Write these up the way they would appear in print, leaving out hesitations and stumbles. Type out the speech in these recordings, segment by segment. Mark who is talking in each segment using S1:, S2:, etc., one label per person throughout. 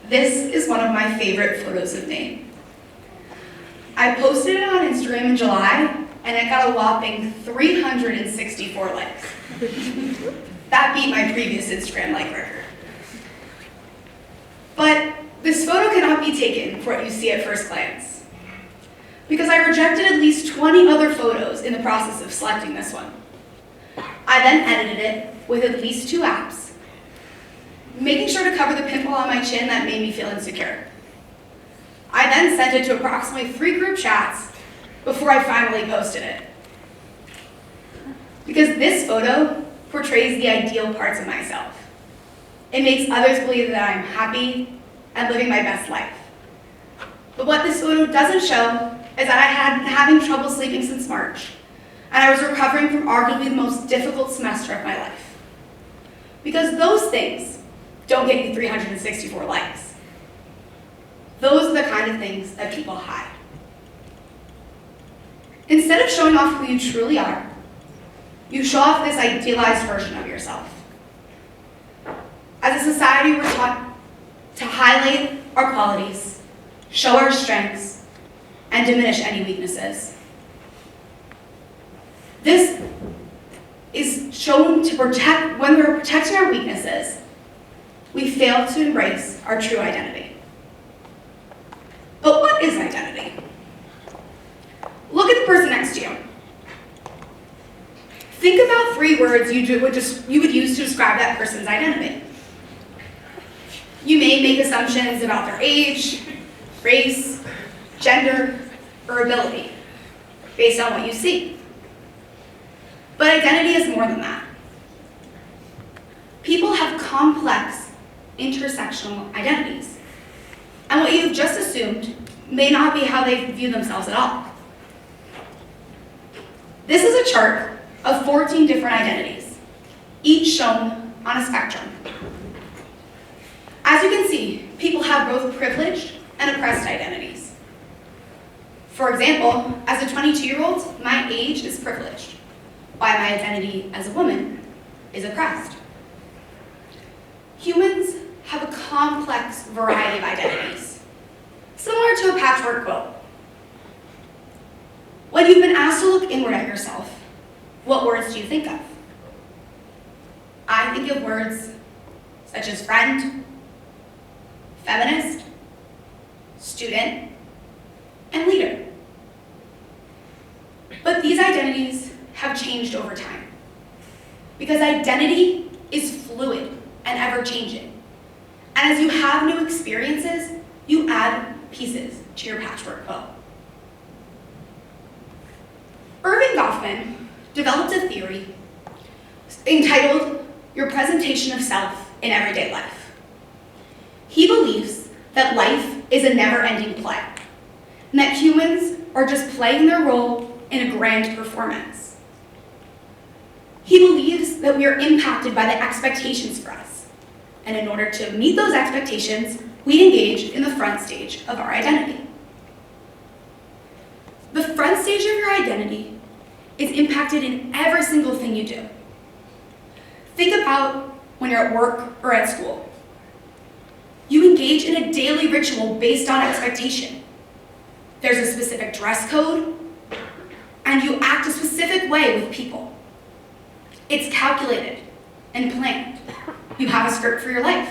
S1: This is one of my favorite photos of me. I posted it on Instagram in July, and it got a whopping 364 likes. That beat my previous Instagram like record. But this photo cannot be taken for what you see at first glance, because I rejected at least 20 other photos in the process of selecting this one. I then edited it with at least 2 apps, making sure to cover the pimple on my chin that made me feel insecure. I then sent it to approximately 3 group chats before I finally posted it. Because this photo portrays the ideal parts of myself. It makes others believe that I'm happy and living my best life. But what this photo doesn't show is that I had been having trouble sleeping since March, and I was recovering from arguably the most difficult semester of my life. Because those things don't get you 364 likes. Those are the kind of things that people hide. Instead of showing off who you truly are, you show off this idealized version of yourself. As a society, we're taught to highlight our qualities, show our strengths, and diminish any weaknesses. This is shown to protect, when we're protecting our weaknesses, we fail to embrace our true identity. But what is identity? Look at the person next to you. Think about 3 words you would use to describe that person's identity. You may make assumptions about their age, race, gender, or ability, based on what you see. But identity is more than that. People have complex, intersectional identities. And what you've just assumed may not be how they view themselves at all. This is a chart of 14 different identities, each shown on a spectrum. As you can see, people have both privileged and oppressed identities. For example, as a 22-year-old, my age is privileged, while my identity as a woman is oppressed. Humans have a complex variety of identities, similar to a patchwork quilt. When you've been asked to look inward at yourself, what words do you think of? I think of words such as friend, feminist, student, and leader. But these identities have changed over time, because identity is fluid and ever-changing. And as you have new experiences, you add pieces to your patchwork quilt. Irving Goffman developed a theory entitled Your Presentation of Self in Everyday Life. He believes that life is a never-ending play, and that humans are just playing their role in a grand performance. He believes that we are impacted by the expectations for us, and in order to meet those expectations, we engage in the front stage of our identity. The front stage of your identity is impacted in every single thing you do. Think about when you're at work or at school. You engage in a daily ritual based on expectation. There's a specific dress code, and you act a specific way with people. It's calculated and planned. You have a script for your life.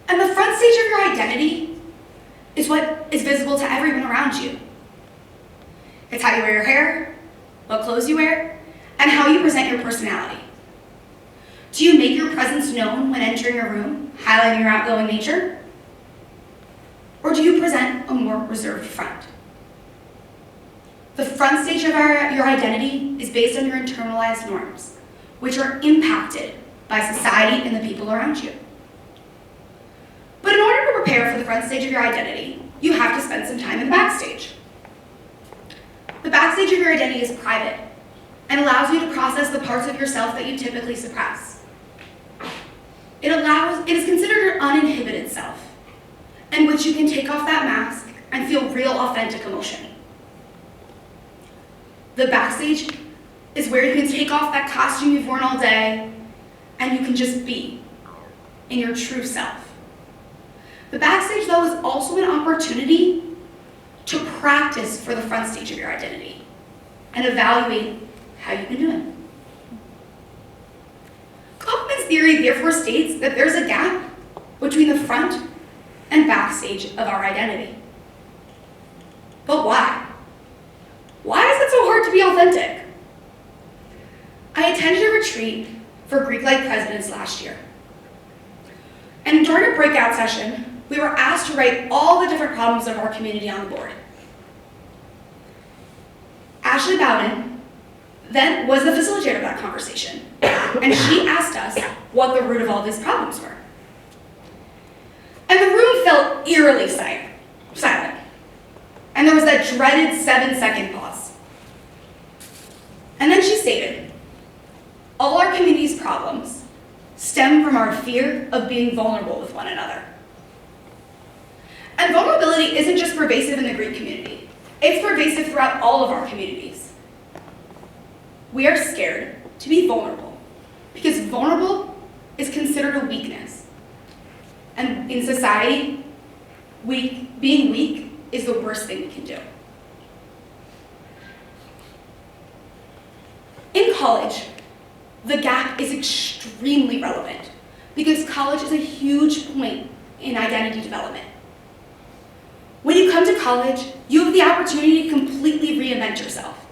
S1: And the front stage of your identity is what is visible to everyone around you. It's how you wear your hair, what clothes you wear, and how you present your personality. Do you make your presence known when entering a room, highlighting your outgoing nature? Or do you present a more reserved front? The front stage of your identity is based on your internalized norms, which are impacted by society and the people around you. But in order to prepare for the front stage of your identity, you have to spend some time in the backstage. The backstage of your identity is private and allows you to process the parts of yourself that you typically suppress. It is considered your uninhibited self, in which you can take off that mask and feel real, authentic emotion. The backstage is where you can take off that costume you've worn all day and you can just be in your true self. The backstage, though, is also an opportunity to practice for the front stage of your identity and evaluate how you've been doing. Kaufman's theory therefore states that there's a gap between the front and backstage of our identity. But why? Why is it so hard to be authentic? I attended a retreat for Greek-like presidents last year. And during a breakout session, we were asked to write all the different problems of our community on the board. Ashley Bowden then was the facilitator of that conversation, and she asked us what the root of all these problems were. And the room felt eerily silent. And there was that dreaded 7-second pause. And then she stated, all our community's problems stem from our fear of being vulnerable with one another. And vulnerability isn't just pervasive in the Greek community. It's pervasive throughout all of our communities. We are scared to be vulnerable because vulnerable is considered a weakness. And in society, being weak is the worst thing we can do. In college, the gap is extremely relevant because college is a huge point in identity development. When you come to college, you have the opportunity to completely reinvent yourself,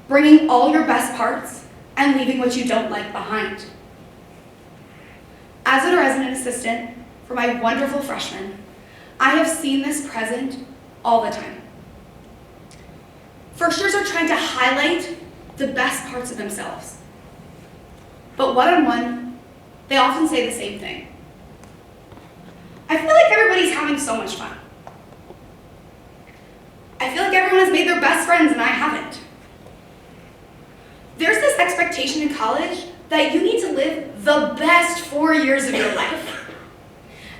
S1: bringing all your best parts and leaving what you don't like behind. As a resident assistant for my wonderful freshmen, I have seen this present all the time. First years are trying to highlight the best parts of themselves. But one-on-one, they often say the same thing. I feel like everybody's having so much fun. I feel like everyone has made their best friends and I haven't. There's this expectation in college that you need to live the best 4 years of your life.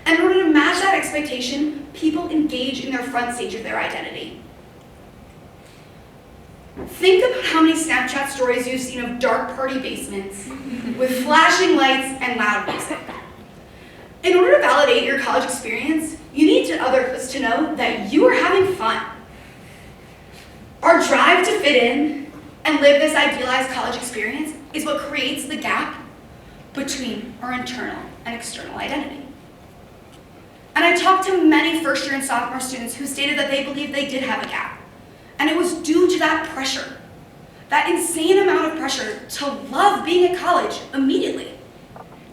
S1: And in order to match that expectation, people engage in their front stage of their identity. Think about how many Snapchat stories you've seen of dark party basements with flashing lights and loud music. In order to validate your college experience, you need others to know that you are having fun. Our drive to fit in and live this idealized college experience is what creates the gap between our internal and external identity. And I talked to many first-year and sophomore students who stated that they believed they did have a gap. And it was due to that pressure, that insane amount of pressure to love being at college immediately,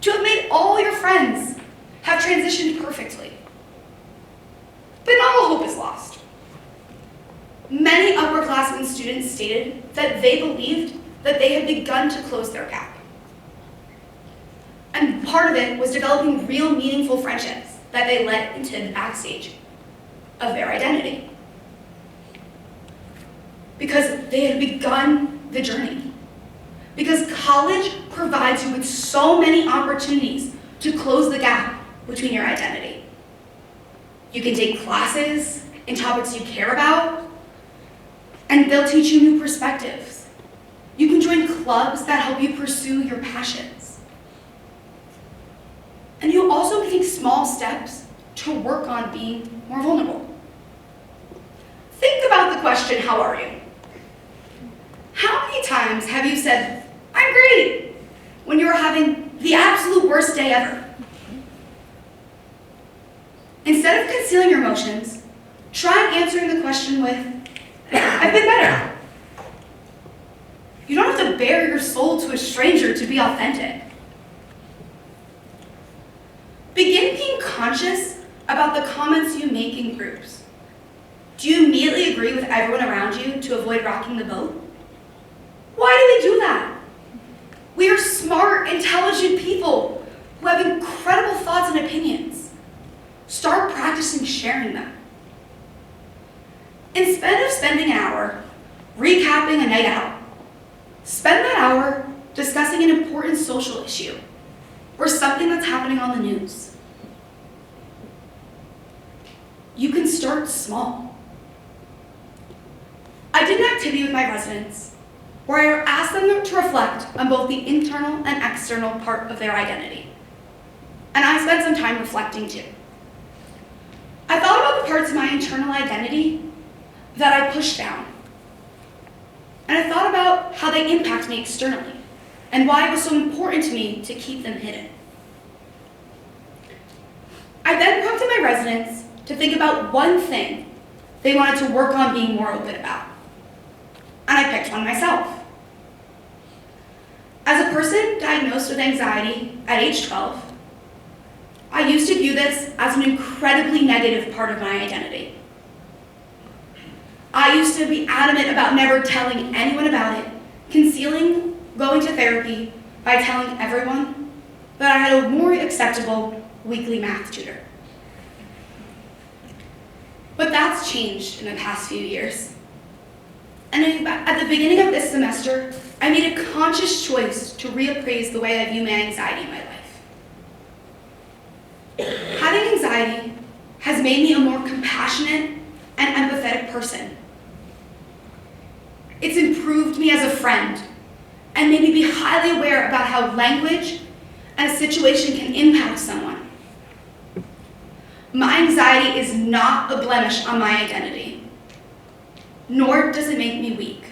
S1: to have made all your friends have transitioned perfectly. But not all hope is lost. Many upperclassmen students stated that they believed that they had begun to close their gap. And part of it was developing real meaningful friendships that they led into the backstage of their identity. Because they had begun the journey. Because college provides you with so many opportunities to close the gap between your identity. You can take classes in topics you care about, and they'll teach you new perspectives. You can join clubs that help you pursue your passions. And you also can take small steps to work on being more vulnerable. Think about the question, how are you? How many times have you said, I'm great, when you were having the absolute worst day ever? Instead of concealing your emotions, try answering the question with, I've been better. You don't have to bare your soul to a stranger to be authentic. Begin being conscious about the comments you make in groups. Do you immediately agree with everyone around you to avoid rocking the boat? Why do we do that? We are smart, intelligent people who have incredible thoughts and opinions. Start practicing sharing them. Instead of spending an hour recapping a night out, spend that hour discussing an important social issue or something that's happening on the news. You can start small. I did an activity with my residents where I asked them to reflect on both the internal and external part of their identity. And I spent some time reflecting too. the parts of my internal identity that I push down. And I thought about how they impact me externally and why it was so important to me to keep them hidden. I then prompted my residents to think about one thing they wanted to work on being more open about. And I picked one myself. As a person diagnosed with anxiety at age 12, I used to view this as an incredibly negative part of my identity. I used to be adamant about never telling anyone about it, concealing going to therapy by telling everyone that I had a more acceptable weekly math tutor. But that's changed in the past few years. And at the beginning of this semester, I made a conscious choice to reappraise the way I view my anxiety in my life. Having anxiety has made me a more compassionate and empathetic person. It's improved me as a friend and made me be highly aware about how language and a situation can impact someone. My anxiety is not a blemish on my identity, nor does it make me weak.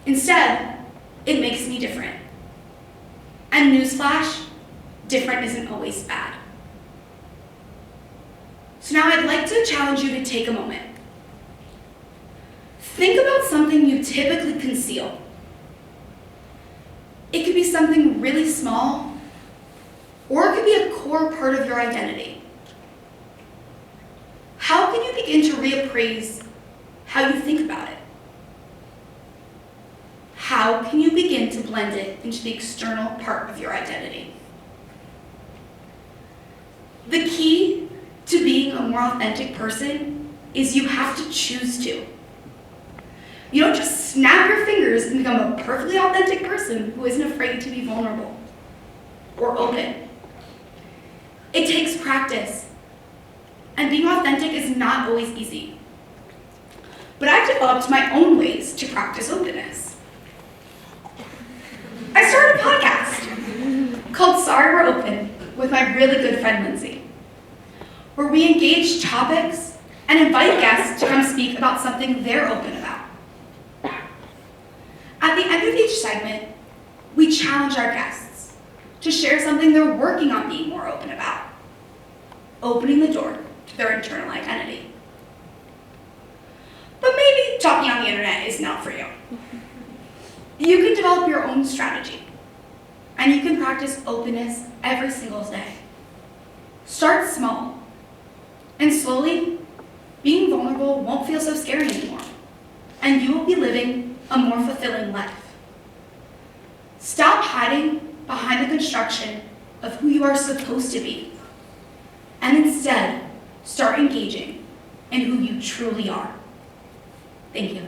S1: Instead, it makes me different. And newsflash, different isn't always bad. So now I'd like to challenge you to take a moment. Think about something you typically conceal. It could be something really small, or it could be a core part of your identity. How can you begin to reappraise how you think about it? How can you begin to blend it into the external part of your identity? The key to being a more authentic person is you have to choose to. You don't just snap your fingers and become a perfectly authentic person who isn't afraid to be vulnerable or open. It takes practice. And being authentic is not always easy. But I've developed my own ways to practice openness. I started a podcast called Sorry We're Open with my really good friend Lindsay, where we engage topics and invite guests to come speak about something they're open about. At the end of each segment, we challenge our guests to share something they're working on being more open about, opening the door to their internal identity. But maybe talking on the internet is not for you. You can develop your own strategy, and you can practice openness every single day. Start small, and slowly, being vulnerable won't feel so scary anymore, and you will be living a more fulfilling life. Stop hiding behind the construction of who you are supposed to be, and instead, start engaging in who you truly are. Thank you.